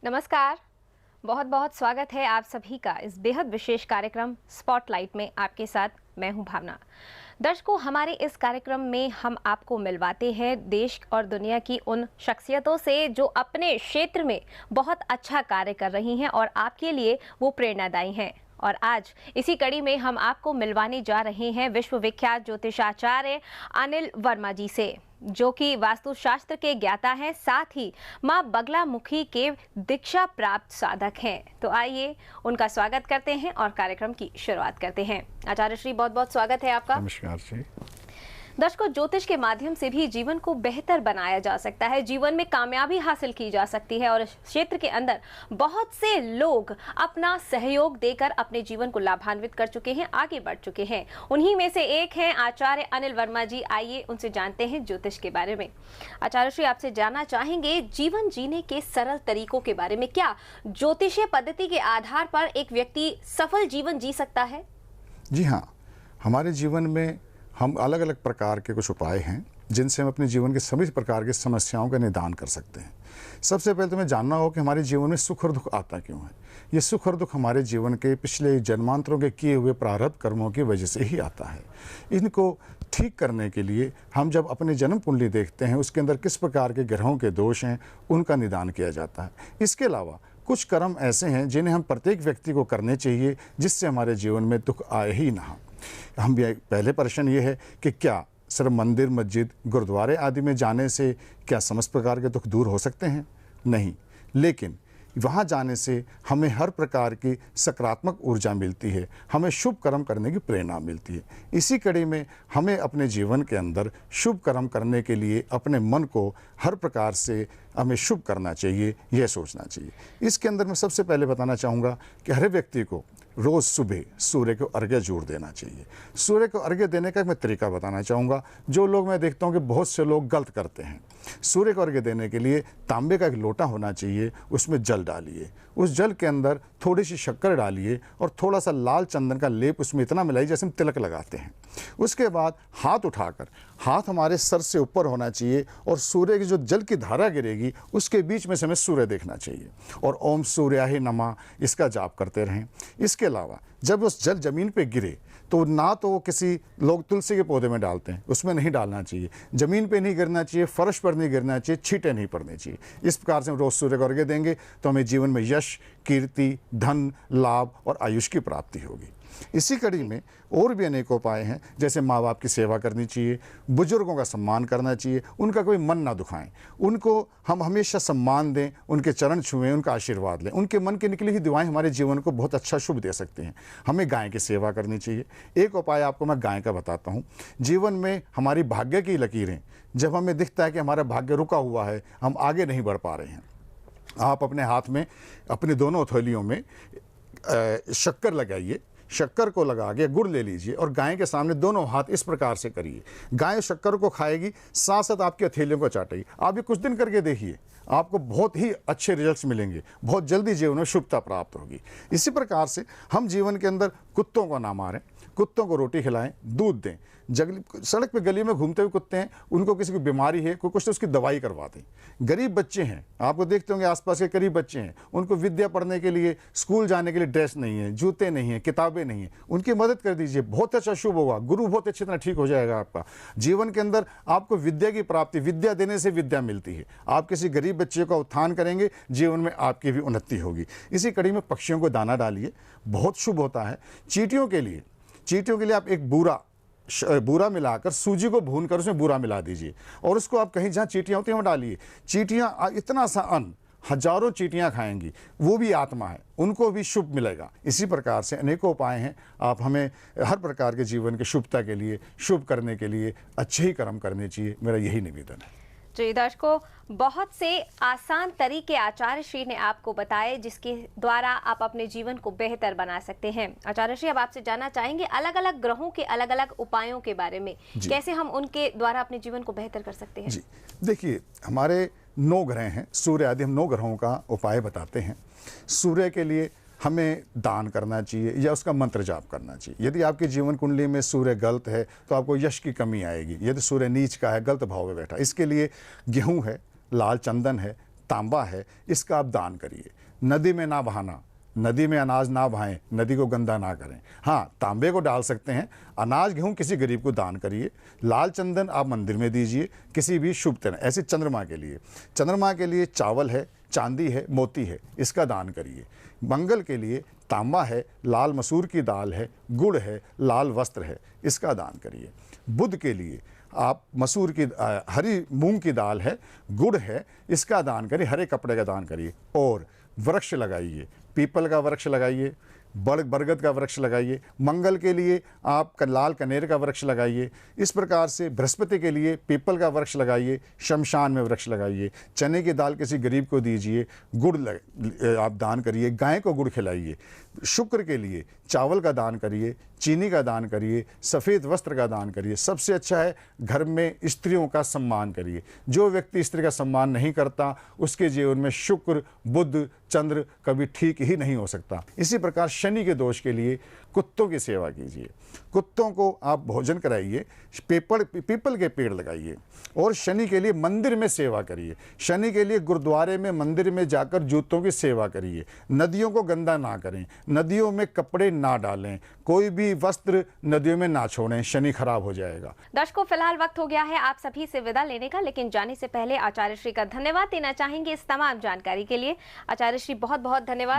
नमस्कार। बहुत बहुत स्वागत है आप सभी का इस बेहद विशेष कार्यक्रम स्पॉटलाइट में। आपके साथ मैं हूं भावना। दर्शकों, हमारे इस कार्यक्रम में हम आपको मिलवाते हैं देश और दुनिया की उन शख्सियतों से जो अपने क्षेत्र में बहुत अच्छा कार्य कर रही हैं और आपके लिए वो प्रेरणादायी हैं। और आज इसी कड़ी में हम आपको मिलवाने जा रहे हैं विश्वविख्यात ज्योतिषाचार्य अनिल वर्मा जी से, जो कि वास्तुशास्त्र के ज्ञाता हैं, साथ ही मां बगलामुखी के दीक्षा प्राप्त साधक हैं। तो आइए उनका स्वागत करते हैं और कार्यक्रम की शुरुआत करते हैं। आचार्य श्री, बहुत बहुत स्वागत है आपका। नमस्कार जी। दर्शकों, ज्योतिष के माध्यम से भी जीवन को बेहतर बनाया जा सकता है, जीवन में कामयाबी हासिल की जा सकती है और इस क्षेत्र के अंदर बहुत से लोग अपना सहयोग देकर अपने जीवन को लाभान्वित कर चुके हैं, आगे बढ़ चुके हैं। उन्हीं में से एक हैं आचार्य अनिल वर्मा जी। आइए उनसे जानते हैं ज्योतिष के बारे में। आचार्य श्री, आपसे जानना चाहेंगे जीवन जीने के सरल तरीकों के बारे में। क्या ज्योतिषीय पद्धति के आधार पर एक व्यक्ति सफल जीवन जी सकता है? जी हाँ, हमारे जीवन में हम अलग अलग प्रकार के कुछ उपाय हैं जिनसे हम अपने जीवन के सभी प्रकार की समस्याओं का निदान कर सकते हैं। सबसे पहले तो हमें जानना हो कि हमारे जीवन में सुख और दुख आता क्यों है। ये सुख और दुख हमारे जीवन के पिछले जन्मांतरों के किए हुए प्रारब्ध कर्मों की वजह से ही आता है। इनको ठीक करने के लिए हम जब अपने जन्म कुंडली देखते हैं, उसके अंदर किस प्रकार के ग्रहों के दोष हैं, उनका निदान किया जाता है। इसके अलावा कुछ कर्म ऐसे हैं जिन्हें हम प्रत्येक व्यक्ति को करने चाहिए जिससे हमारे जीवन में दुख आए ही ना। हम भी पहले प्रश्न ये है कि क्या सिर्फ मंदिर, मस्जिद, गुरुद्वारे आदि में जाने से क्या समस्त प्रकार के दुख दूर हो सकते हैं? नहीं, लेकिन वहाँ जाने से हमें हर प्रकार की सकारात्मक ऊर्जा मिलती है, हमें शुभ कर्म करने की प्रेरणा मिलती है। इसी कड़ी में हमें अपने जीवन के अंदर शुभ कर्म करने के लिए अपने मन को हर प्रकार से हमें शुभ करना चाहिए, यह सोचना चाहिए। इसके अंदर मैं सबसे पहले बताना चाहूँगा कि हर व्यक्ति को रोज़ सुबह सूर्य को अर्घ्य जरूर देना चाहिए। सूर्य को अर्घ्य देने का मैं तरीका बताना चाहूँगा, जो लोग मैं देखता हूँ कि बहुत से लोग गलत करते हैं। सूर्य को अर्घ्य देने के लिए तांबे का एक लोटा होना चाहिए, उसमें जल डालिए, उस जल के अंदर थोड़ी सी शक्कर डालिए और थोड़ा सा लाल चंदन का लेप उसमें इतना मिलाइए जैसे हम तिलक लगाते हैं। उसके बाद हाथ उठाकर, हाथ हमारे सर से ऊपर होना चाहिए और सूर्य की जो जल की धारा गिरेगी उसके बीच में से हमें सूर्य देखना चाहिए और ओम सूर्याय नमः इसका जाप करते रहें। इसके अलावा जब उस जल जमीन पे गिरे तो ना तो किसी लोग तुलसी के पौधे में डालते हैं, उसमें नहीं डालना चाहिए, ज़मीन पे नहीं गिरना चाहिए, फर्श पर नहीं गिरना चाहिए, छींटे नहीं पड़ने चाहिए। इस प्रकार से हम रोज़ सूर्य को अर्घ्य देंगे तो हमें जीवन में यश, कीर्ति, धन, लाभ और आयुष की प्राप्ति होगी। इसी कड़ी में और भी अनेक उपाय हैं, जैसे माँ बाप की सेवा करनी चाहिए, बुजुर्गों का सम्मान करना चाहिए, उनका कोई मन ना दुखाएं, उनको हम हमेशा सम्मान दें, उनके चरण छुएं, उनका आशीर्वाद लें। उनके मन की निकली हुई दुआएं हमारे जीवन को बहुत अच्छा शुभ दे सकते हैं। हमें गाय की सेवा करनी चाहिए। एक उपाय आपको मैं गाय का बताता हूँ। जीवन में हमारी भाग्य की लकीरें, जब हमें दिखता है कि हमारा भाग्य रुका हुआ है, हम आगे नहीं बढ़ पा रहे हैं, आप अपने हाथ में, अपने दोनों हथेलियों में शक्कर लगाइए, शक्कर को लगा के गुड़ ले लीजिए और गाय के सामने दोनों हाथ इस प्रकार से करिए। गाय शक्कर को खाएगी, साथ साथ आपकी हथेलियों को चाटेगी। आप ये कुछ दिन करके देखिए, आपको बहुत ही अच्छे रिजल्ट्स मिलेंगे, बहुत जल्दी जीवन में शुभता प्राप्त होगी। इसी प्रकार से हम जीवन के अंदर कुत्तों को ना मारें, कुत्तों को रोटी खिलाएं, दूध दें। सड़क पे गली में घूमते हुए कुत्ते हैं, उनको किसी को बीमारी है, कोई कुछ तो उसकी दवाई करवा दें। गरीब बच्चे हैं, आपको देखते होंगे आसपास के गरीब बच्चे हैं, उनको विद्या पढ़ने के लिए, स्कूल जाने के लिए ड्रेस नहीं है, जूते नहीं है, किताबें नहीं है, उनकी मदद कर दीजिए, बहुत अच्छा शुभ होगा। गुरु बहुत अच्छी तरह ठीक हो जाएगा आपका। जीवन के अंदर आपको विद्या की प्राप्ति, विद्या देने से विद्या मिलती है। आप किसी गरीब बच्चे का उत्थान करेंगे, जीवन में आपकी भी उन्नति होगी। इसी कड़ी में पक्षियों को दाना डालिए, बहुत शुभ होता है। चींटियों के लिए आप एक बूरा मिलाकर, सूजी को भूनकर उसमें बूरा मिला दीजिए और उसको आप कहीं जहाँ चींटियाँ होती हैं वहाँ डालिए। चींटियाँ इतना सा अन्न हजारों चींटियाँ खाएंगी, वो भी आत्मा है, उनको भी शुभ मिलेगा। इसी प्रकार से अनेकों उपाय हैं। आप हमें हर प्रकार के जीवन की शुभता के लिए, शुभ करने के लिए अच्छे ही कर्म करने चाहिए, मेरा यही निवेदन है। जी दर्शकों, बहुत से आसान तरीके आचार्य श्री ने आपको बताए जिसके द्वारा आप अपने जीवन को बेहतर बना सकते हैं। आचार्य श्री, अब आपसे जानना चाहेंगे अलग अलग ग्रहों के अलग अलग उपायों के बारे में, कैसे हम उनके द्वारा अपने जीवन को बेहतर कर सकते हैं? जी देखिए, हमारे 9 ग्रह हैं, सूर्य आदि, हम 9 ग्रहों का उपाय बताते हैं। सूर्य के लिए हमें दान करना चाहिए या उसका मंत्र जाप करना चाहिए। यदि आपकी जीवन कुंडली में सूर्य गलत है तो आपको यश की कमी आएगी। यदि सूर्य नीच का है, गलत भाव में बैठा, इसके लिए गेहूं है, लाल चंदन है, तांबा है, इसका आप दान करिए। नदी में ना बहाना, नदी में अनाज ना बहाएं, नदी को गंदा ना करें। हाँ, तांबे को डाल सकते हैं। अनाज गेहूँ किसी गरीब को दान करिए। लाल चंदन आप मंदिर में दीजिए किसी भी शुभ दिन। ऐसे चंद्रमा के लिए चावल है, चांदी है, मोती है, इसका दान करिए। मंगल के लिए तांबा है, लाल मसूर की दाल है, गुड़ है, लाल वस्त्र है, इसका दान करिए। बुध के लिए आप मसूर की हरी मूंग की दाल है, गुड़ है, इसका दान करिए, हरे कपड़े का दान करिए। और वृक्ष लगाइए, पीपल का वृक्ष लगाइए, बरगद का वृक्ष लगाइए। मंगल के लिए आप लाल कनेर का वृक्ष लगाइए। इस प्रकार से बृहस्पति के लिए पीपल का वृक्ष लगाइए, शमशान में वृक्ष लगाइए। चने की दाल किसी गरीब को दीजिए, गुड़ आप दान करिए, गाय को गुड़ खिलाइए। शुक्र के लिए चावल का दान करिए, चीनी का दान करिए, सफ़ेद वस्त्र का दान करिए। सबसे अच्छा है घर में स्त्रियों का सम्मान करिए। जो व्यक्ति स्त्री का सम्मान नहीं करता उसके जीवन में शुक्र, बुध, चंद्र कभी ठीक ही नहीं हो सकता। इसी प्रकार शनि के दोष के लिए कुत्तों की सेवा कीजिए, कुत्तों को आप भोजन कराइए, पीपल के पेड़ लगाइए। और शनि के लिए मंदिर में सेवा करिए। शनि के लिए गुरुद्वारे में, मंदिर में जाकर जूतों की सेवा करिए। नदियों को गंदा ना करें, नदियों में कपड़े ना डालें, कोई भी वस्त्र नदियों में ना छोड़ें, शनि खराब हो जाएगा। दर्शकों, फिलहाल वक्त हो गया है आप सभी से विदा लेने का, लेकिन जाने से पहले आचार्य श्री का धन्यवाद देना चाहेंगे इस तमाम जानकारी के लिए। आचार्य श्री बहुत बहुत धन्यवाद।